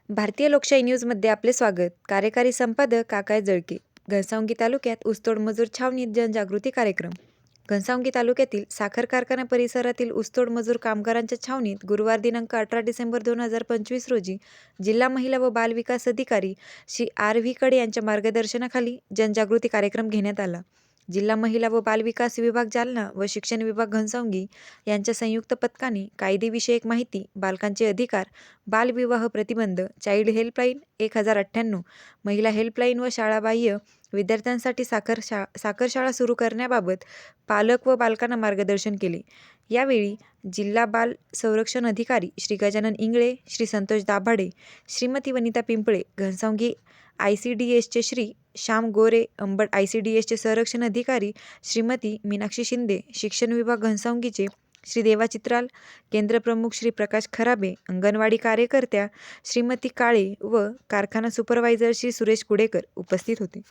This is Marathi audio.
भारतीय लोकशाही न्यूजमध्ये आपले स्वागत. कार्यकारी संपादक काकाय जळके. घनसावंगी तालुक्यात ऊसतोड मजूर छावणीत जनजागृती कार्यक्रम. घनसावंगी तालुक्यातील साखर कारखाना परिसरातील ऊसतोड मजूर कामगारांच्या छावणीत गुरुवार दिनांक 18 डिसेंबर 2025 रोजी जिल्हा महिला व बाल विकास अधिकारी श्री आर व्ही कडे यांच्या मार्गदर्शनाखाली जनजागृती कार्यक्रम घेण्यात आला. जिल्हा महिला व बाल विकास विभाग जालना व शिक्षण विभाग घनसावंगी यांच्या संयुक्त पथकाने कायदेविषयक माहिती, बालकांचे अधिकार, बालविवाह प्रतिबंध, चाइल्ड हेल्पलाईन 1098, महिला हेल्पलाईन व शाळाबाह्य विद्यार्थ्यांसाठी साखर शाळा सुरू करण्याबाबत पालक व बालकांना मार्गदर्शन केले. यावेळी जिल्हा बाल संरक्षण अधिकारी श्री गजानन इंगळे, श्री संतोष दाभाडे, श्रीमती वनिता पिंपळे, घनसावंगी ICDSचे श्री श्याम गोरे, अंबड ICDSचे संरक्षण अधिकारी श्रीमती मीनाक्षी शिंदे, शिक्षण विभाग घनसावंगीचे श्री देवा चित्राल, केंद्रप्रमुख श्री प्रकाश खराबे, अंगणवाडी कार्यकर्त्या श्रीमती काळे व कारखाना सुपरवायझर श्री सुरेश कुडेकर उपस्थित होते.